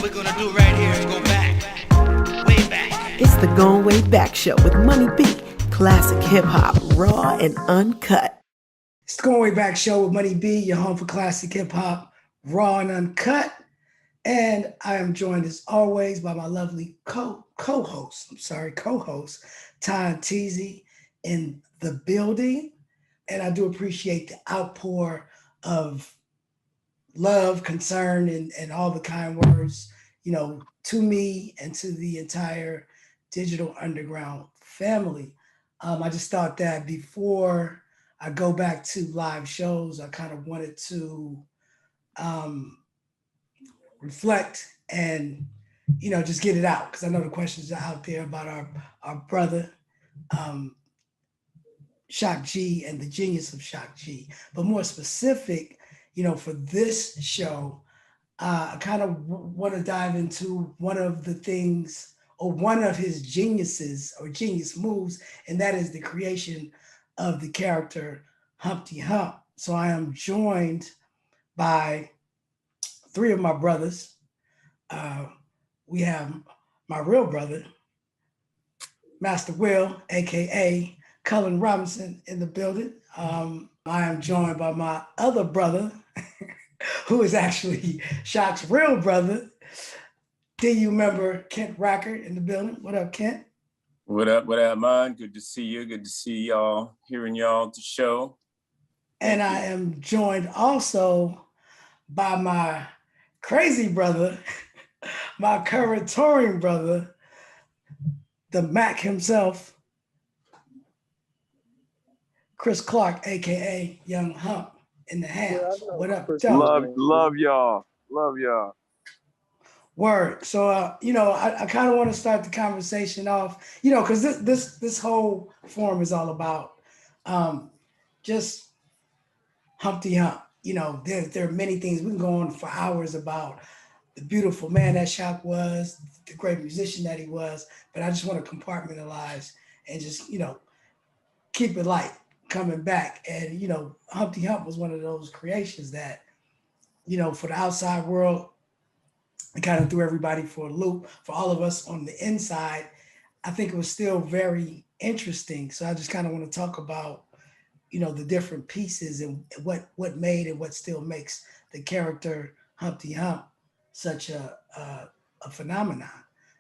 what we're gonna do right here is go back, way back. It's the Goin Way Back Show with Money B. Classic hip hop, raw and uncut. It's the Goin Way Back Show with Money B, your home for classic hip hop, raw and uncut. And I am joined as always by my lovely co-host, Ty Teasy in the building. And I do appreciate the outpour of love, concern, and all the kind words, to me and to the entire Digital Underground family. I just thought that before I go back to live shows, I kind of wanted to reflect and, just get it out, because I know the questions are out there about our brother, Shock G, and the genius of Shock G. But more specific, for this show, I kind of want to dive into one of the things, or one of his geniuses or genius moves, and that is the creation of the character Humpty Hump. So I am joined by three of my brothers. We have my real brother, Master Will, aka Cullen Robinson, in the building. I am joined by my other brother, who is actually Shock's real brother, DU member Kent Rocker, in the building. What up, Kent? What up, man? Good to see you. Good to see y'all, hearing y'all at the show. And I am joined also by my crazy brother, my current touring brother, the Mac himself, Chris Clarke, aka Young Hump, in the house. What up, Love y'all. Love y'all. Word. So, I kind of want to start the conversation off, because this whole forum is all about just Humpty Hump. There are many things we can go on for hours about the beautiful man that Shock was, the great musician that he was, but I just want to compartmentalize and just, keep it light coming back. And, Humpty Hump was one of those creations that, for the outside world, it kind of threw everybody for a loop. For all of us on the inside, I think it was still very interesting. So I just kind of want to talk about, the different pieces and what made and what still makes the character Humpty Hump such a phenomenon.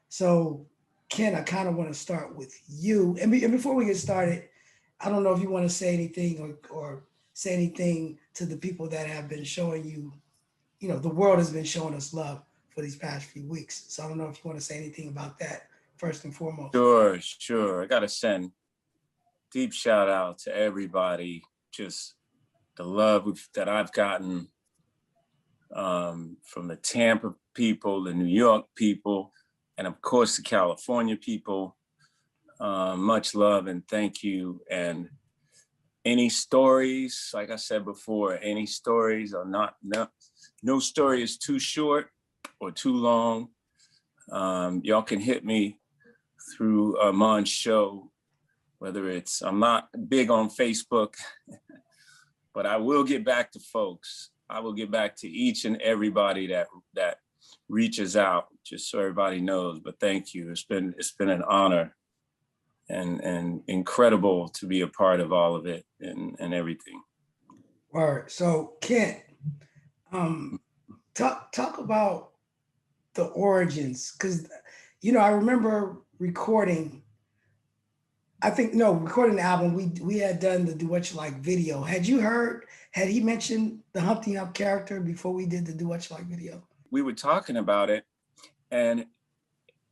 So, Ken, I kind of want to start with you. And before we get started, I don't know if you want to say anything or say anything to the people that have been showing you, the world has been showing us love for these past few weeks. So I don't know if you want to say anything about that first and foremost. Sure. I got to send deep shout out to everybody. Just the love that I've gotten from the Tampa people, the New York people, and of course the California people. Much love and thank you. And any stories, like I said before, any stories are no story is too short or too long. Y'all can hit me through Armand's show, whether it's, I'm not big on Facebook, but I will get back to folks. I will get back to each and everybody that reaches out, just so everybody knows. But thank you. It's been an honor and incredible to be a part of all of it and everything. All right. So Kent, talk about the origins, because I remember recording the album. We had done the Do What You Like video. Had he mentioned the Humpty Hump character before we did the Do What You Like video? We were talking about it, and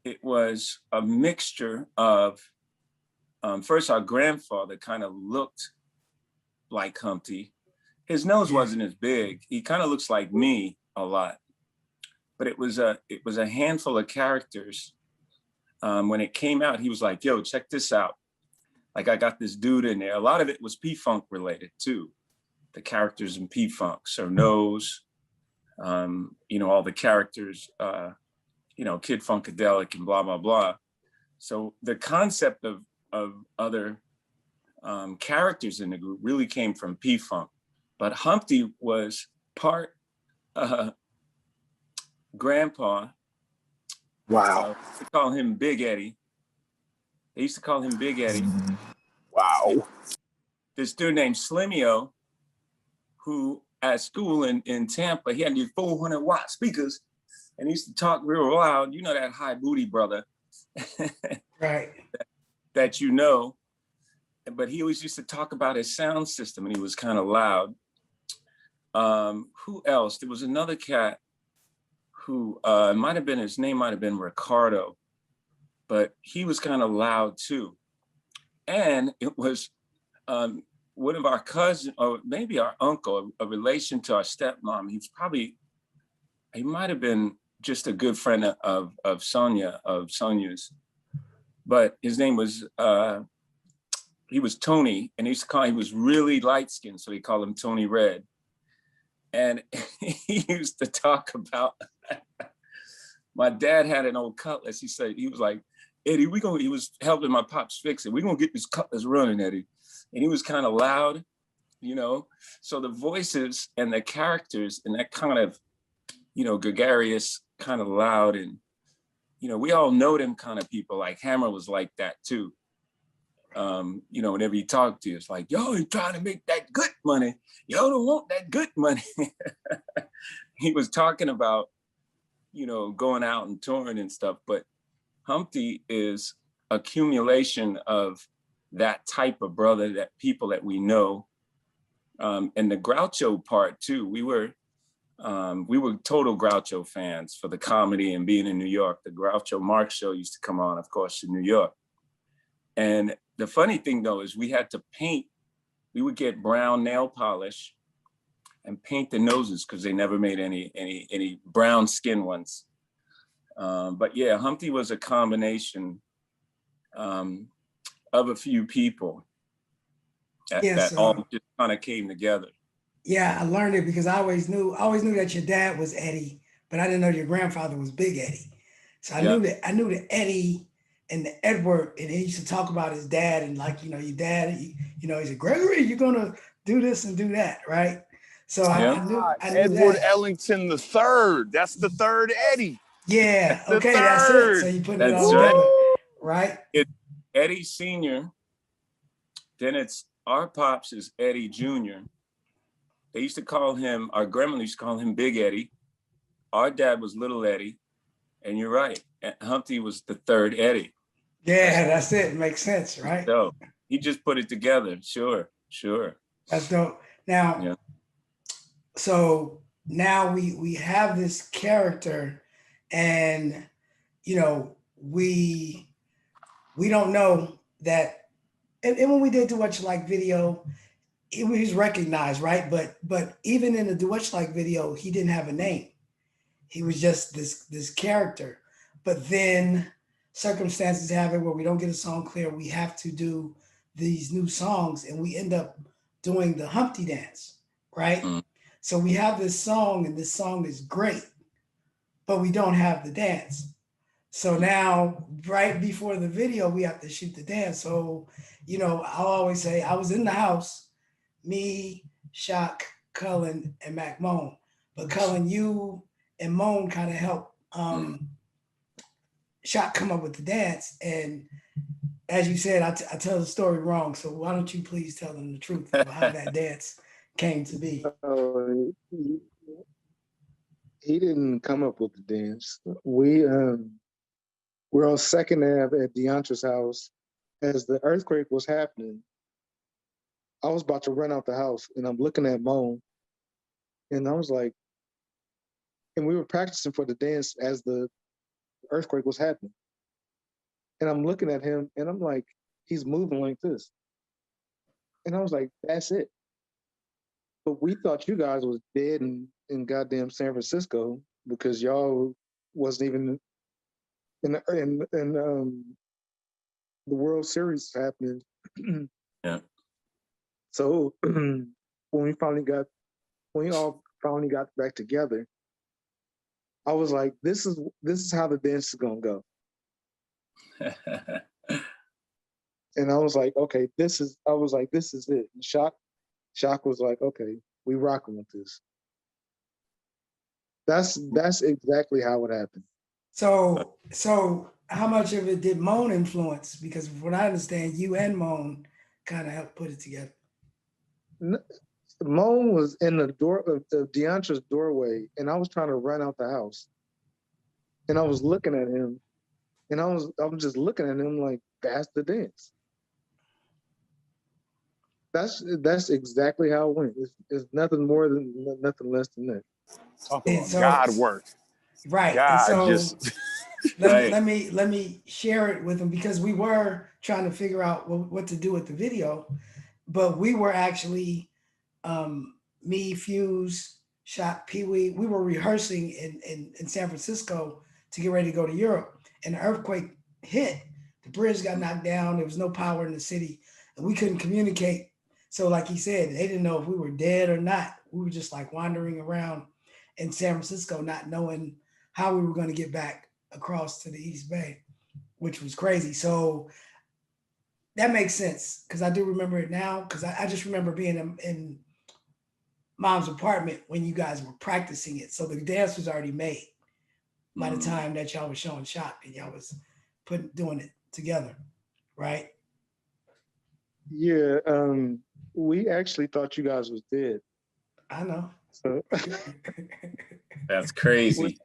it was a mixture of first, our grandfather kind of looked like Humpty. His nose wasn't as big. He kind of looks like me a lot. But it was a handful of characters. When it came out, he was like, yo, check this out. Like, I got this dude in there. A lot of it was P-Funk related too. The characters in P-Funk, Sir Nose, all the characters, Kid Funkadelic and blah, blah, blah. So the concept of other characters in the group really came from P-Funk. But Humpty was part grandpa Wow. They used to call him Big Eddie. They used to call him Big Eddie. Wow. This dude named Slimio, who at school in Tampa, he had these 400-watt speakers, and he used to talk real loud. You know that high booty brother. Right. That you know. But he always used to talk about his sound system, and he was kind of loud. Who else? There was another cat who might have been, his name might have been Ricardo, but he was kind of loud too. And it was one of our cousins, or maybe our uncle, a relation to our stepmom. He might have been just a good friend of Sonia's, but his name was, he was Tony, and he was really light skinned, so they called him Tony Red. And he used to talk about, my dad had an old Cutlass. He was like, Eddie, he was helping my pops fix it. We're gonna get this Cutlass running, Eddie. And he was kind of loud, you know? So the voices and the characters and that kind of, you know, gregarious, kind of loud, and, you know, we all know them kind of people. Like Hammer was like that too. You know, whenever you talk to you, it's like, yo, you're trying to make that good money. Yo, don't want that good money. He was talking about, you know, going out and touring and stuff, but Humpty is accumulation of that type of brother, that people that we know. And the Groucho part too, we were total Groucho fans for the comedy and being in New York. The Groucho Marx show used to come on, of course, in New York. And the funny thing though is we had to paint, we would get brown nail polish and paint the noses because they never made any brown skin ones. But yeah, Humpty was a combination of a few people that all just kind of came together. Yeah, I learned it because I always knew that your dad was Eddie, but I didn't know your grandfather was Big Eddie. So I knew that Eddie and the Edward, and he used to talk about his dad, and like, you know, your dad, you know, he said, Gregory, you're gonna do this and do that, right? So I knew Edward that. Ellington III. That's the third Eddie. Yeah, The okay, that's it. third. So you put it That's all right. together, right? It's Eddie Sr., then it's our pops is Eddie Jr. They used to call him, our grandmother used to call him Big Eddie. Our dad was Little Eddie. And you're right, Humpty was the third Eddie. Yeah, that's it. Makes sense, right? So he just put it together. Sure. That's dope. Now, Yeah. So now we have this character, and you know, we don't know that, and when we did the What You Like video, he was recognized, right? But even in the Do What You Like video, he didn't have a name. He was just this character. But then circumstances have it where we don't get a song clear. We have to do these new songs, and we end up doing the Humpty dance, right? Mm. So we have this song, and this song is great, but we don't have the dance. So now, right before the video, we have to shoot the dance. So, you know, I'll always say I was in the house, me, Shock, Cullen, and Mac Moan. But Cullen, you and Moan kind of helped Shock come up with the dance. And as you said, I tell the story wrong. So why don't you please tell them the truth of how that dance came to be? He didn't come up with the dance. We're on Second Ave at Deantra's house. As the earthquake was happening, I was about to run out the house, and I'm looking at Moan, and I was like, and we were practicing for the dance as the earthquake was happening. And I'm looking at him, and I'm like, he's moving like this. And I was like, that's it. But we thought you guys was dead in goddamn San Francisco because y'all wasn't even in the World Series happening. Yeah. So when we all finally got back together, I was like, this is how the dance is gonna go. And I was like, okay, this is it. And Shock was like, okay, we rocking with this. That's exactly how it happened. So how much of it did Moan influence? Because from what I understand, you and Moan kind of helped put it together. Moan was in the door of Deantra's doorway, and I was trying to run out the house. And I was looking at him, and I was just looking at him like, that's the dance. That's exactly how it went. It's nothing more than nothing less than that. Talk And about so- God work. Right. God And so just let me share it with him, because we were trying to figure out what to do with the video, but we were actually me, Fuse, Shot, Pee Wee, we were rehearsing in San Francisco to get ready to go to Europe, and the earthquake hit. The bridge got knocked down. There was no power in the city, and we couldn't communicate. So, like he said, they didn't know if we were dead or not. We were just like wandering around in San Francisco, not knowing how we were going to get back across to the East Bay, which was crazy. So that makes sense, because I do remember it now, because I just remember being in Mom's apartment when you guys were practicing it. So the dance was already made by the time that y'all was showing Shot and y'all was doing it together, right? Yeah, we actually thought you guys was dead. I know. So, That's crazy.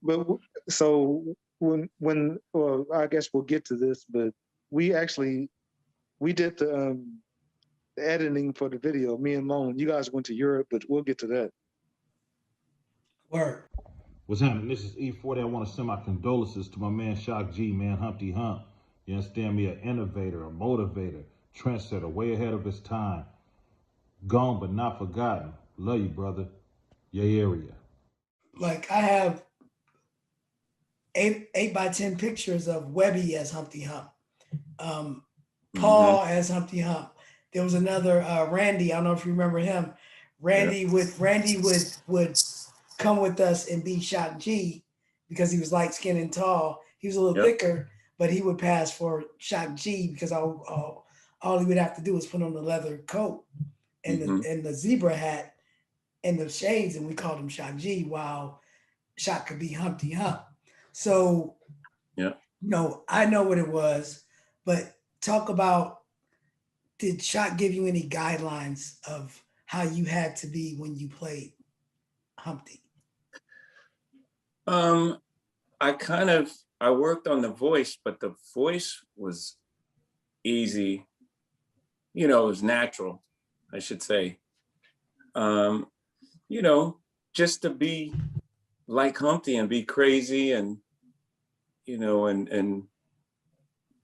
but so when well, I guess we'll get to this, but we did the editing for the video. Me and Moan, you guys went to Europe, but we'll get to that. Word. What's happening? This is E40. I want to send my condolences to my man Shock G, man, Humpty Hump. You understand me? An innovator, a motivator, trendsetter, way ahead of his time. Gone but not forgotten. Love you, brother. Your area. Like, I have 8x10 pictures of Webby as Humpty Hump, Paul as Humpty Hump. There was another Randy. I don't know if you remember him. Randy would come with us and be Shock G, because he was light skinned and tall. He was a little thicker, but he would pass for Shock G, because all he would have to do was put on the leather coat and the zebra hat and the shades, and we called him Shock G, while Shock could be Humpty Hump. So, I know what it was, but talk about, did Shock give you any guidelines of how you had to be when you played Humpty? I worked on the voice, but the voice was easy. It was natural, I should say. Just to be like Humpty and be crazy and, and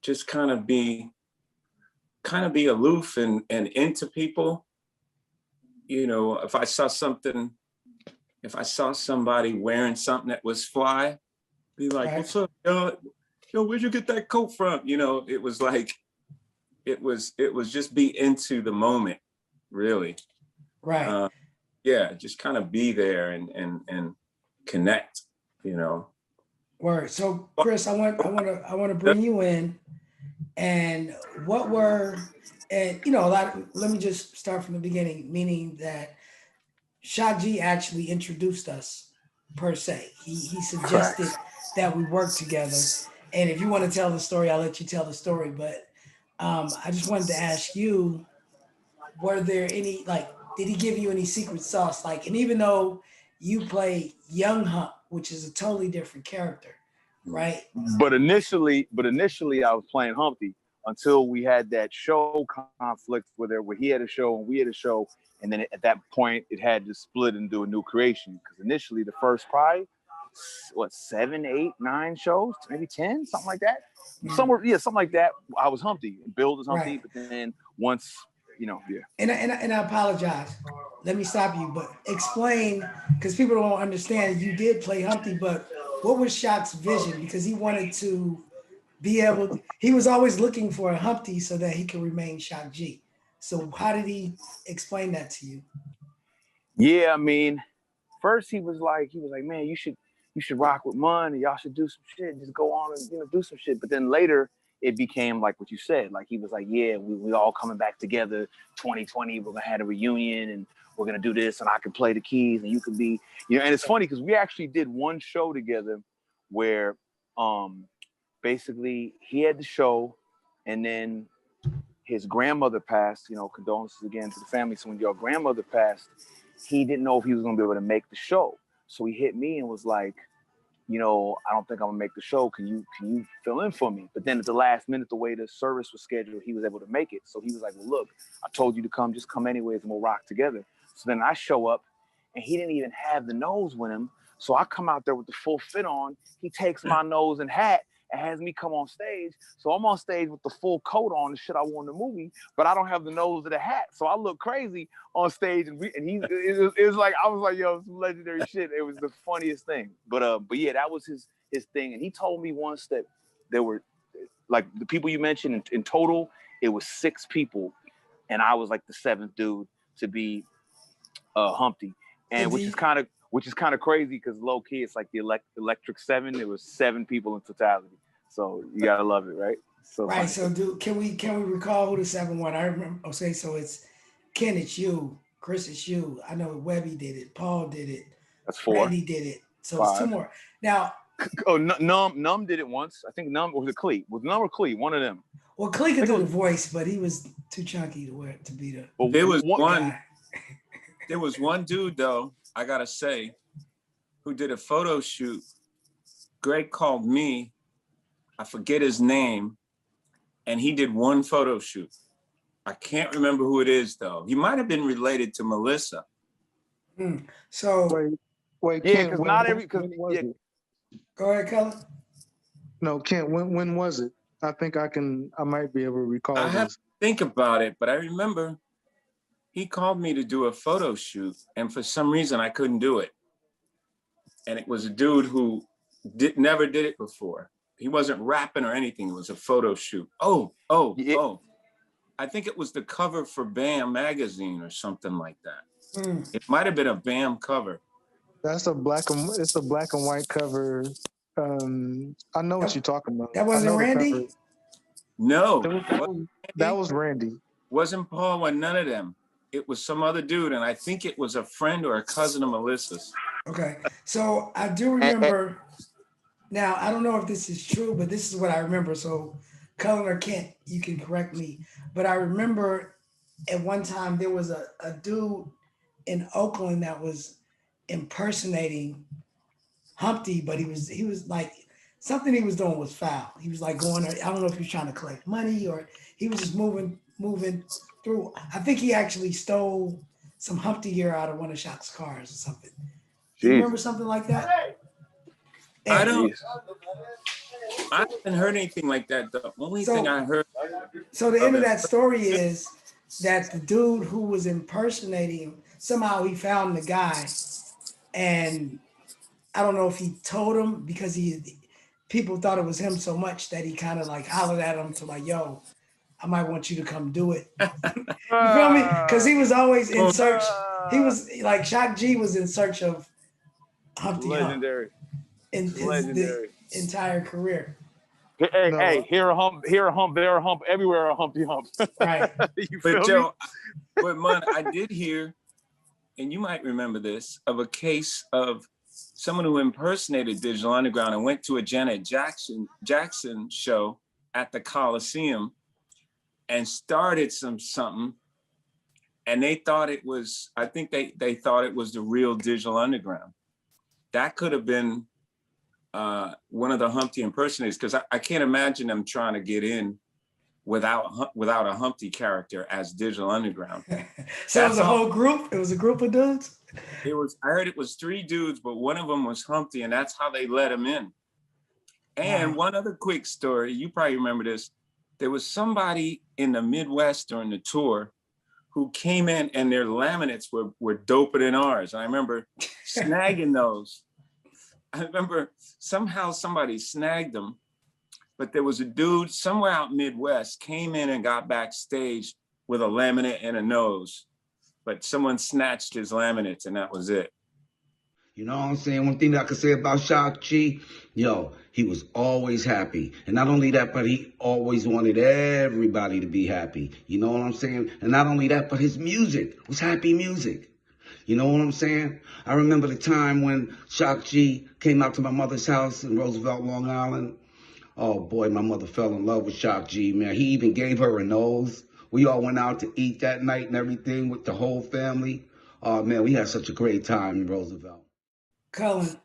just kind of be aloof and into people. If I saw somebody wearing something that was fly, be like, Right. What's up, yo, where'd you get that coat from? It was like, it was just be into the moment, really. Right. Just kind of be there and connect, Word. So, Chris, I want to bring you in, and let me just start from the beginning, meaning that Shock G actually introduced us, per se. He suggested that we work together. And if you want to tell the story, I'll let you tell the story. But I just wanted to ask you, were there any, did he give you any secret sauce? And even though you play Young Hump, which is a totally different character, right? But initially I was playing Humpty until we had that show conflict where he had a show and we had a show. And then at that point, it had to split and do a new creation. Because initially, the first probably, 7, 8, 9 shows, maybe 10, something like that. Somewhere, something like that. I was Humpty, billed as Humpty, but then once, And I apologize. Let me stop you, but explain, because people don't understand. You did play Humpty, but what was Shock's vision? Because he wanted to be able. He was always looking for a Humpty so that he could remain Shock G. So how did he explain that to you? Yeah, I mean, first he was like, man, you should rock with money. Y'all should do some shit. Just go on and do some shit. But then later it became like what you said. Like he was like, yeah, we all coming back together. 2020, we're gonna have a reunion and we're gonna do this, and I can play the keys and you can be, And it's funny because we actually did one show together where basically he had the show, and then his grandmother passed. You know, condolences again to the family. So when your grandmother passed, he didn't know if he was gonna be able to make the show. So he hit me and was like, you know, I don't think I'm gonna make the show. Can you fill in for me? But then at the last minute, the way the service was scheduled, he was able to make it. So he was like, well, look, I told you to come, just come anyways, and we'll rock together. So then I show up, and he didn't even have the nose with him. So I come out there with the full fit on. He takes my nose and hat and has me come on stage. So I'm on stage with the full coat on, the shit I wore in the movie, but I don't have the nose of the hat. So I look crazy on stage, and it was like, I was like, yo, some legendary shit. It was the funniest thing. But yeah, that was his thing. And he told me once that there were, like, the people you mentioned in total, it was 6 people, and I was like the 7th dude to be Humpty. And which is kind of crazy, because low key it's like the electric 7. It was 7 people in totality. So you gotta love it, right? So right. So can we recall who the 7 was? I remember. Okay, so it's Ken, it's you. Chris, it's you. I know Webby did it. Paul did it. That's 4. Randy did it. So 5. It's 2 more. Now. Oh, Num did it once. I think Num was Clee. Was Num or Clee? One of them. Well, Clee could do the voice, but he was too chunky to be the. Well, there was one. There was one dude, though, I gotta say, who did a photo shoot. Greg called me, I forget his name, and he did one photo shoot. I can't remember who it is, though. He might have been related to Melissa. So wait, yeah, Kent, because not every. Go ahead, Cullen. No, Kent, when was it? I think I might be able to recall. I have to think about it, but I remember he called me to do a photo shoot, and for some reason I couldn't do it. And it was a dude who never did it before. He wasn't rapping or anything. It was a photo shoot. Oh. I think it was the cover for BAM magazine or something like that. It might have been a BAM cover. It's a black and white cover. I know what you're talking about. That wasn't Randy? No. That was Randy. Wasn't Paul or none of them. It was some other dude, and I think it was a friend or a cousin of Melissa's. Okay, so I do remember. Now, I don't know if this is true, but this is what I remember. So, Cullen or Kent, you can correct me. But I remember at one time there was a dude in Oakland that was impersonating Humpty, but he was like, something he was doing was foul. He was like I don't know if he was trying to collect money or he was just moving through. I think he actually stole some Humpty gear out of one of Shock's cars or something. Do you remember something like that? I haven't heard anything like that. The only thing I heard. So the end of that story is that the dude who was impersonating him, somehow he found the guy, and I don't know if he told him because people thought it was him so much that he kind of like hollered at him to like, yo, I might want you to come do it. You feel me? Because he was always in search. He was like Shock G was in search of Humpty legendary. Hump in his entire career. Hey, here a hump, there a hump, everywhere a Humpty Hump. Right. You feel but Joe, me? But man, I did hear, and you might remember this, of a case of someone who impersonated Digital Underground and went to a Janet Jackson show at the Coliseum and started something, and they thought it was, I think they thought it was the real Digital Underground. That could have been one of the Humpty impersonators, because I can't imagine them trying to get in without a Humpty character as Digital Underground. So it was a whole group? It was a group of dudes? I heard it was 3 dudes, but one of them was Humpty, and that's how they let him in. And one other quick story, you probably remember this. There was somebody in the Midwest during the tour who came in and their laminates were doper than ours. And I remember snagging those. I remember somehow somebody snagged them, but there was a dude somewhere out Midwest came in and got backstage with a laminate and a nose, but someone snatched his laminates and that was it. You know what I'm saying? One thing that I could say about Shock G, he was always happy. And not only that, but he always wanted everybody to be happy. You know what I'm saying? And not only that, but his music was happy music. You know what I'm saying? I remember the time when Shock G came out to my mother's house in Roosevelt, Long Island. Oh boy, my mother fell in love with Shock G, man. He even gave her a nose. We all went out to eat that night and everything with the whole family. Oh man, we had such a great time in Roosevelt. Cullen,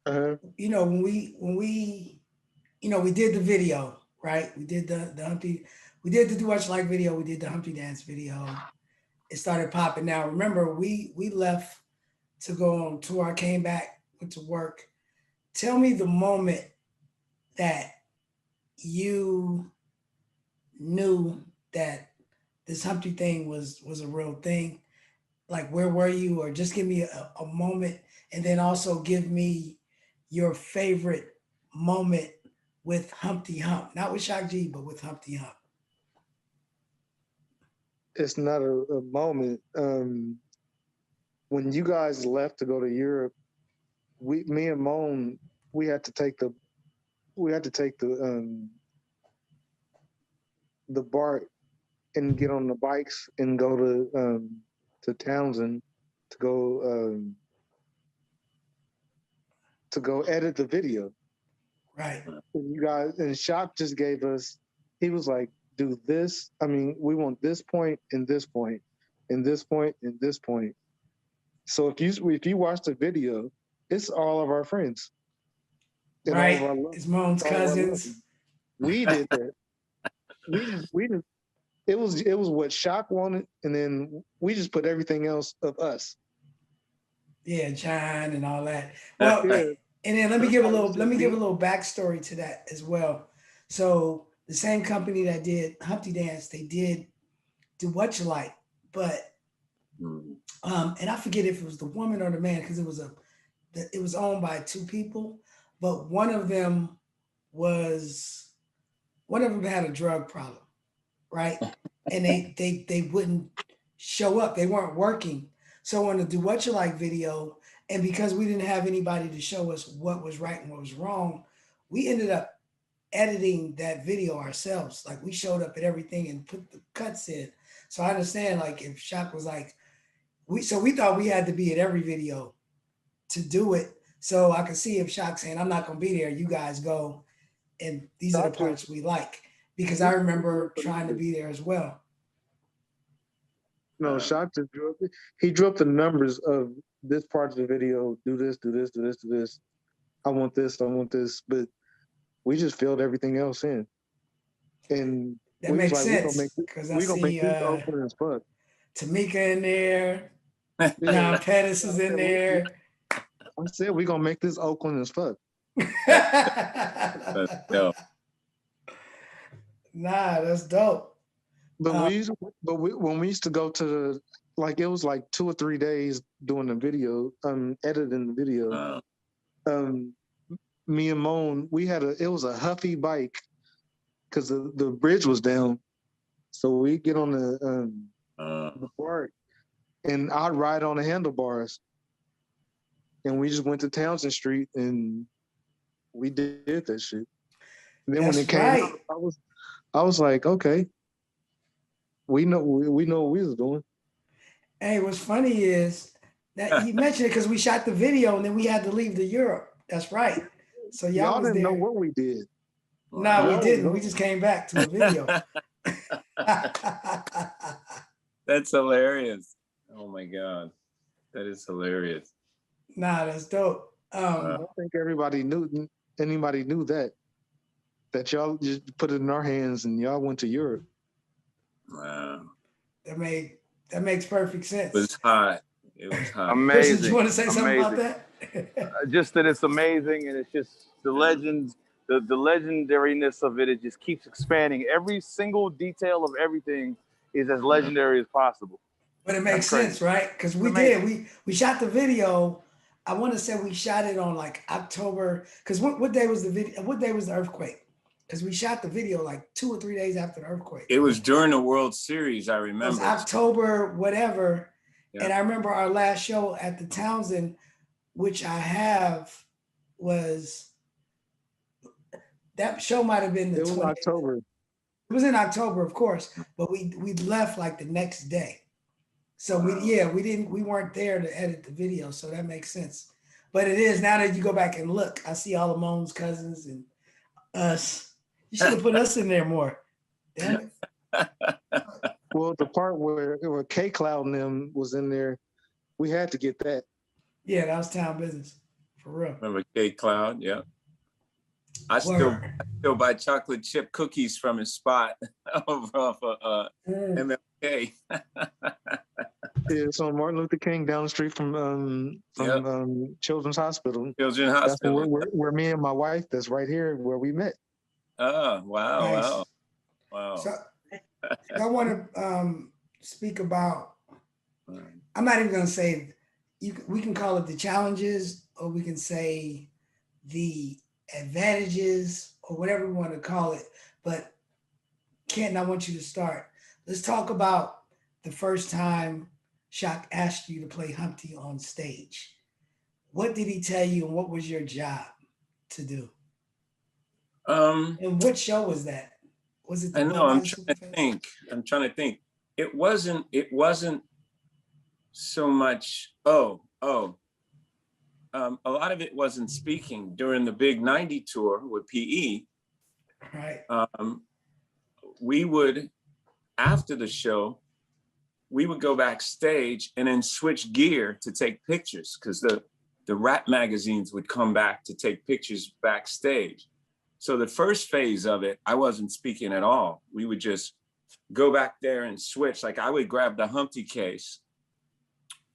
Uh-huh. we did the video, right? We did the Humpty, we did the Do What You Like video, we did the Humpty Dance video. It started popping. Now, remember, we left to go on tour. I came back, went to work. Tell me the moment that you knew that this Humpty thing was a real thing. Like, where were you? Or just give me a moment, and then also give me your favorite moment with Humpty Hump, not with Shock G, but with Humpty Hump. It's not a moment. When you guys left to go to Europe, me and Moan, we had to take the BART and get on the bikes and go to Townsend to go edit the video. Right. And you guys, and Shock just gave us, he was like, do this. I mean, we want this point and this point and this point and this point. So if you watch the video, it's all of our friends. And Right. all of our It's Moan's cousins. We did that. we just it was what Shock wanted, and then we just put everything else of us. Yeah, John and all that. Well, Yeah. and then let me give a little backstory to that as well. So the same company that did Humpty Dance, they did Do What You Like, but and I forget if it was the woman or the man, because it was owned by two people, but one of them had a drug problem, right? And they wouldn't show up. They weren't working. So on the Do What You Like video, and because we didn't have anybody to show us what was right and what was wrong, we ended up editing that video ourselves. Like, we showed up at everything and put the cuts in. So I understand, like, if Shock was like, we thought we had to be at every video to do it. So I could see if Shock saying, I'm not gonna be there, you guys go, and these are the parts we like. Because I remember trying to be there as well. No, Shock just drew up the numbers of this part of the video. Do this, do this, do this, do this. I want this, but we just filled everything else in. And that makes sense, because I see open as fuck. Tamika in there, John Pettis is in there. I said we're gonna make this Oakland as fuck. That's dope. Nah, that's dope. But when we used to go to it was like 2 or 3 days doing the video, editing the video. Me and Moan, it was a Huffy bike because the bridge was down. So we get on the park, and I'd ride on the handlebars, and we just went to Townsend Street and we did that shit. And then when it came out, I was like, okay, we know what we was doing. Hey, what's funny is that he mentioned it because we shot the video and then we had to leave to Europe. That's right. So y'all didn't know what we did. No, we didn't. We just came back to a video. That's hilarious. Oh my God. That is hilarious. Nah, that's dope. I don't think anybody knew that y'all just put it in our hands and y'all went to Europe. Wow. That makes perfect sense. It was hot. It was hot. Amazing. Chris, did you want to say something about that? Just that it's amazing, and it's just the legends, the legendariness of it. It just keeps expanding. Every single detail of everything is as legendary as possible. But it makes sense, right? Because we shot the video. I want to say we shot it on like October. Because what day was the video? What day was the earthquake? Because we shot the video like 2 or 3 days after the earthquake. It was during the World Series, I remember. It was October, whatever. Yeah. And I remember our last show at the Townsend, which I have, was that show might have been the 20th. October. It was in October, of course, but we left like the next day. So we weren't there to edit the video, so that makes sense. But it is now that you go back and look, I see all of Moan's cousins and us. You should have put us in there more. Damn it. Well, the part where K Cloud and them was in there, we had to get that. Yeah, that was town business. For real. Remember K Cloud? Yeah. I still buy chocolate chip cookies from his spot over off of MLK. It's on Martin Luther King down the street from Children's Hospital. Children's Hospital. That's where me and my wife, that's right here where we met. Oh, wow, Nice. wow. So I want to speak about, I'm not even going to say, we can call it the challenges, or we can say the advantages, or whatever we want to call it. But Kenton, I want you to start. Let's talk about the first time Shock asked you to play Humpty on stage. What did he tell you, and what was your job to do? And what show was that? Was it? I know. I'm trying to think. It wasn't so much. A lot of it wasn't speaking during the big 90 tour with PE. Right. We would, after the show, we would go backstage and then switch gear to take pictures, because the rap magazines would come back to take pictures backstage. So the first phase of it, I wasn't speaking at all. We would just go back there and switch. Like I would grab the Humpty case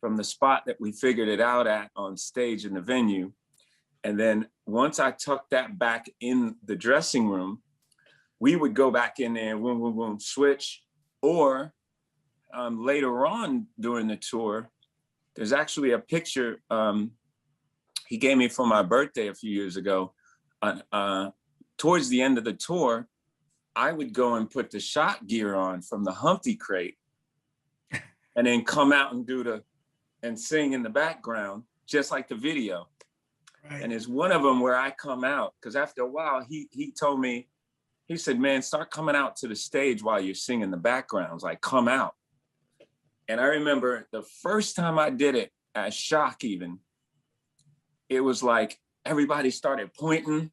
from the spot that we figured it out at on stage in the venue. And then once I tucked that back in the dressing room, we would go back in there, boom, boom, boom, switch. Or later on during the tour, there's actually a picture he gave me for my birthday a few years ago. Towards the end of the tour, I would go and put the shot gear on from the Humpty crate and then come out and sing in the background, just like the video. Right. And there's one of them where I come out, because after a while, he told me, he said, man, start coming out to the stage while you're singing the backgrounds, like come out. And I remember the first time I did it as Shock even, it was like everybody started pointing.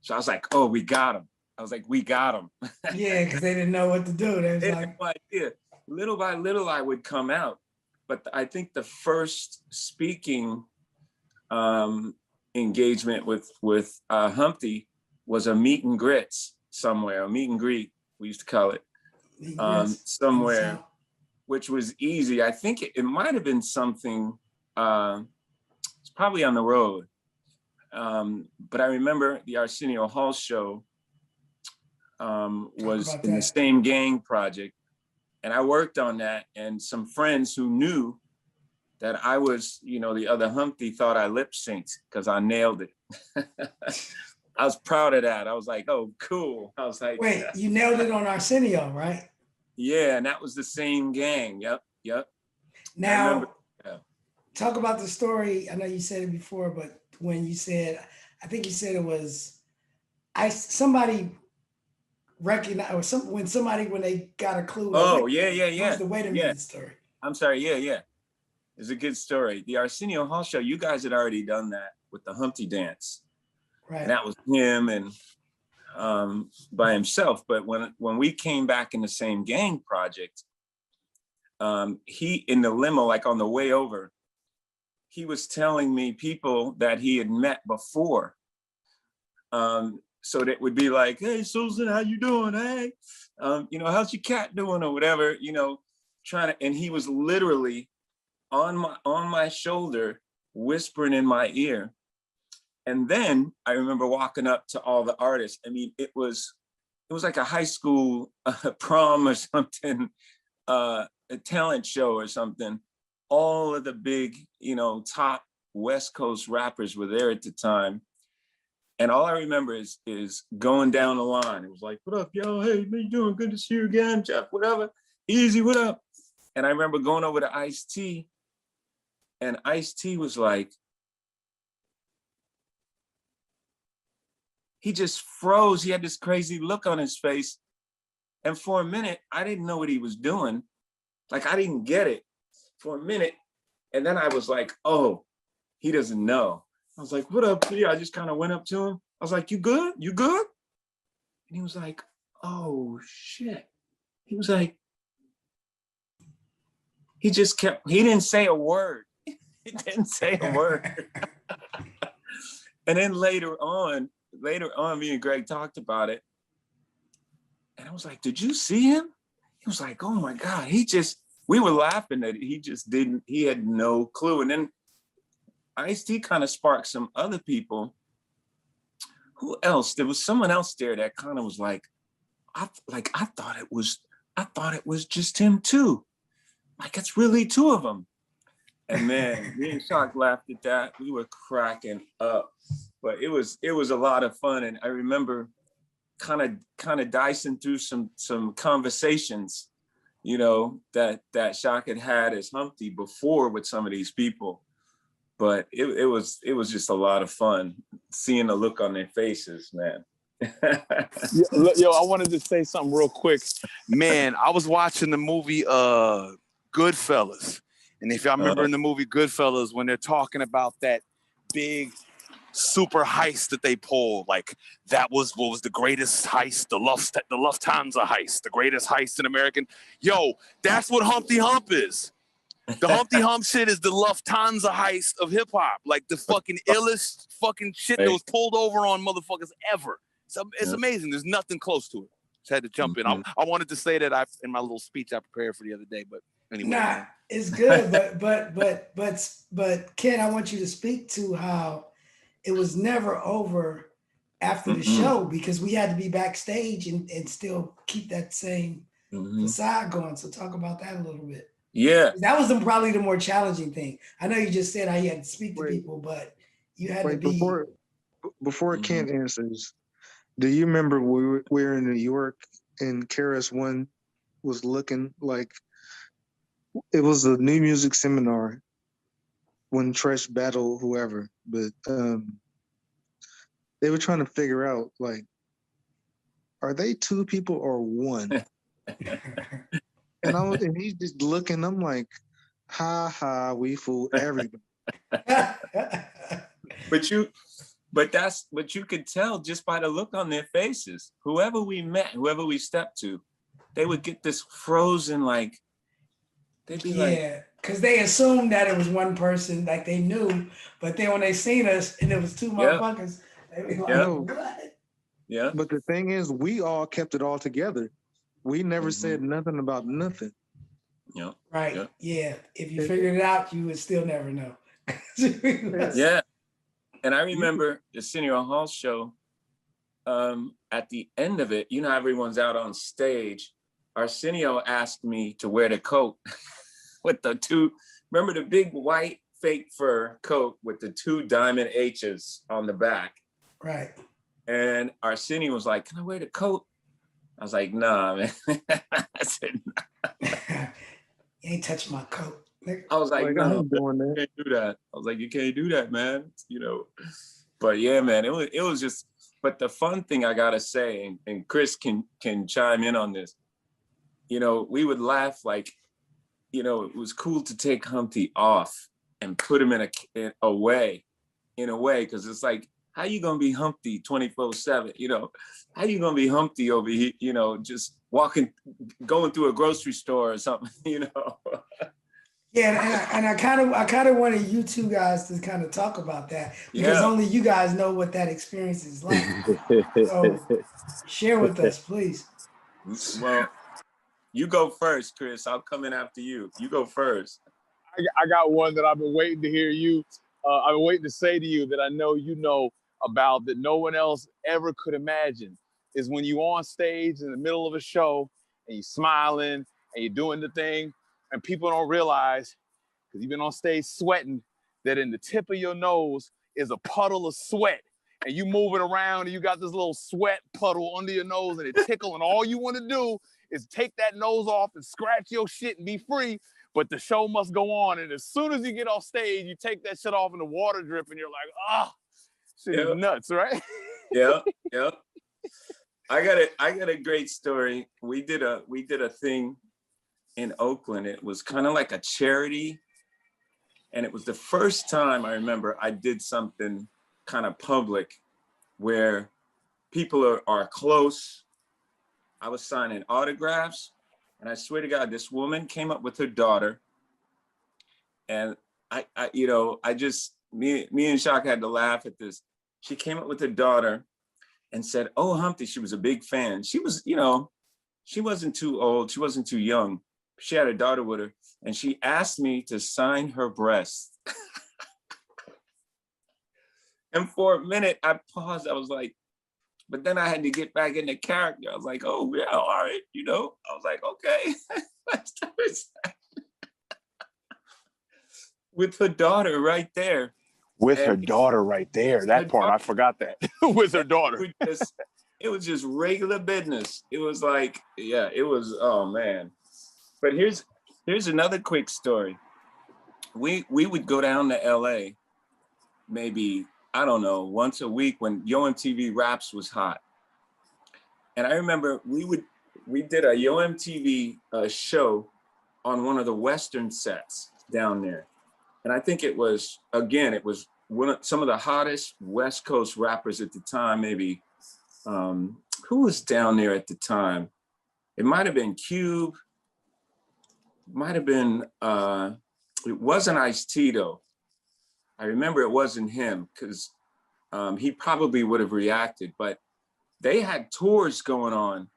So I was like, oh, we got him. I was like, we got him. Yeah, because they didn't know what to do. They had no idea. Little by little, I would come out. But I think the first speaking engagement with Humpty was a meet and grits somewhere, a meet and greet, we used to call it, somewhere, which was easy. I think it might have been something, it's probably on the road. But I remember the Arsenio Hall show was in the same gang project. And I worked on that, and some friends who knew that I was, the other Humpty thought I lip synced because I nailed it. I was proud of that. I was like, oh, cool. I was like, wait, you nailed it on Arsenio, right? Yeah, and that was the same gang. Yep. Now, talk about the story. I know you said it before, but when you said, I think you said it was, somebody recognized, or when they got a clue. Oh, yeah. Wait a minute story. I'm sorry, yeah. It's a good story. The Arsenio Hall show, you guys had already done that with the Humpty dance. Right. And that was him and by himself. But when we came back in the same gang project, he in the limo, like on the way over, he was telling me people that he had met before. So that would be like, hey, Susan, how you doing? Hey, how's your cat doing or whatever, and he was literally on my shoulder, whispering in my ear. And then I remember walking up to all the artists. I mean, it was like a high school prom or something, a talent show or something. All of the big, top West Coast rappers were there at the time. And all I remember is going down the line. It was like, what up, yo? Hey, how you doing? Good to see you again, Jeff, whatever. Easy, what up? And I remember going over to Ice-T, and Ice-T was like, he just froze. He had this crazy look on his face. And for a minute, I didn't know what he was doing. Like, I didn't get it. for a minute. And then I was like, oh, he doesn't know. I was like, what up, P? I just kind of went up to him. I was like, you good? You good? And he was like, oh, shit. He was like, he didn't say a word. He didn't say a word. And then later on, me and Greg talked about it. And I was like, did you see him? He was like, oh my God, we were laughing that he had no clue. And then Ice-T kind of sparked some other people. Who else? There was someone else there that kind of was like, I thought it was just him too. Like, it's really two of them. And man, me and Shock laughed at that. We were cracking up, but it was a lot of fun. And I remember kind of dicing through some conversations, you know, that Shock had as Humpty before with some of these people. But it was just a lot of fun seeing the look on their faces, man. Yo, I wanted to say something real quick. Man, I was watching the movie Goodfellas. And if y'all remember in the movie Goodfellas, when they're talking about that big super heist that they pulled, like that was what was the greatest heist, the Lufthansa heist, the greatest heist in American. Yo, that's what Humpty Hump is. The Humpty Hump shit is the Lufthansa heist of hip hop, like the fucking illest fucking shit that was pulled over on motherfuckers ever. It's amazing. There's nothing close to it. Just had to jump in. I wanted to say that in my little speech I prepared for the other day, but anyway. Nah, it's good, but Ken, I want you to speak to how it was never over after the show, because we had to be backstage and still keep that same facade going. So talk about that a little bit. Yeah, that was probably the more challenging thing. I know you just said how you had to speak to people, but you had to be before Ken answers. Do you remember we were in New York and KRS-One was looking like it was a new music seminar when Tresh battled whoever, but they were trying to figure out, like, are they two people or one? And he's just looking. I'm like, ha ha, we fooled everybody. But you could tell just by the look on their faces. Whoever we met, whoever we stepped to, they would get this frozen, like, they'd be like, yeah, because they assumed that it was one person, like they knew, but then when they seen us and it was two motherfuckers, they be like, what? Yeah. But the thing is, we all kept it all together. We never said nothing about nothing. Yeah. Right. Yeah. If you figured it out, you would still never know. Yeah. And I remember the Arsenio Hall show, at the end of it, you know, everyone's out on stage. Arsenio asked me to wear the coat with the two, remember the big white fake fur coat with the two diamond H's on the back. Right. And Arsenio was like, can I wear the coat? I was like, nah, man. I said, nah. You ain't touching my coat. I was like, no, you can't do that. I was like, you can't do that, man. You know, but yeah, man, it was just, but the fun thing I gotta say, and Chris can chime in on this, you know, we would laugh like, you know, it was cool to take Humpty off and put him in a way, because it's like, how you gonna be Humpty 24/7? You know, how you gonna be Humpty over here, you know, just going through a grocery store or something, you know? Yeah, and I kind of wanted you two guys to kind of talk about that, because only you guys know what that experience is like. So share with us, please. Well, you go first, Chris. I'll come in after you. You go first. I got one that I've been waiting to hear you. I've been waiting to say to you that I know you know about, that no one else ever could imagine, is when you on stage in the middle of a show and you're smiling and you're doing the thing, and people don't realize, because you've been on stage sweating, that in the tip of your nose is a puddle of sweat, and you moving around and you got this little sweat puddle under your nose and it tickle, and all you want to do is take that nose off and scratch your shit and be free, but the show must go on. And as soon as you get off stage, you take that shit off and the water drip and you're like, shit is nuts, right? Yeah. I got a great story. We did a thing in Oakland. It was kind of like a charity. And it was the first time I remember I did something kind of public where people are close. I was signing autographs, and I swear to God, this woman came up with her daughter, and me and Shock had to laugh at this. She came up with her daughter and said, "Oh, Humpty," she was a big fan. She was, she wasn't too old, she wasn't too young. She had a daughter with her, and she asked me to sign her breast. And for a minute, I paused. I was like, but then I had to get back into character. I was like, oh, yeah, all right, I was like, okay. Let's do it. With her daughter right there. With her daughter right there. That part, I forgot that. With her daughter. It was just regular business. It was like, yeah, it was, oh, man. But here's another quick story. We would go down to LA maybe, I don't know, once a week when Yo MTV Raps was hot. And I remember we did a Yo MTV show on one of the Western sets down there. And I think it was some of the hottest West Coast rappers at the time, maybe, who was down there at the time? It might've been Cube, might've been, it wasn't Ice-T though. I remember it wasn't him because he probably would have reacted, but they had tours going on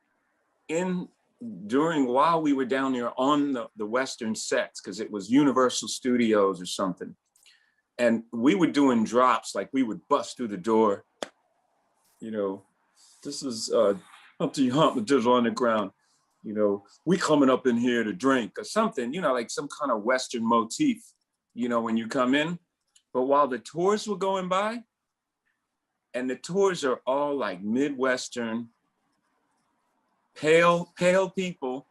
while we were down there on the Western sets, because it was Universal Studios or something. And we were doing drops, like we would bust through the door. This is Humpty Hump with Digital Underground. We coming up in here to drink or something, like some kind of Western motif, when you come in. But while the tours were going by, and the tours are all like Midwestern, pale people,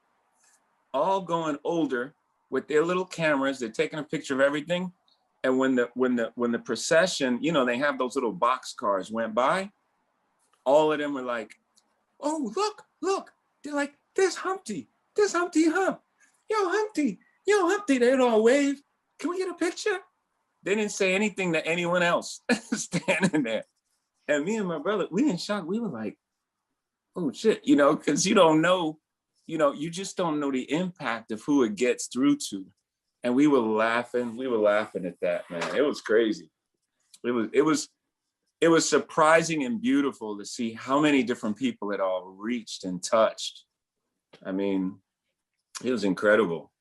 all going older with their little cameras. They're taking a picture of everything. And when the procession, they have those little box cars went by, all of them were like, "Oh, look." They're like, "There's Humpty Hump. Yo, Humpty. They'd all wave. Can we get a picture?" They didn't say anything to anyone else standing there. And me and my brother, we in shock. We were like, oh shit, because you don't know, you just don't know the impact of who it gets through to. And we were laughing at that, man. It was crazy. It was surprising and beautiful to see how many different people it all reached and touched. I mean, it was incredible.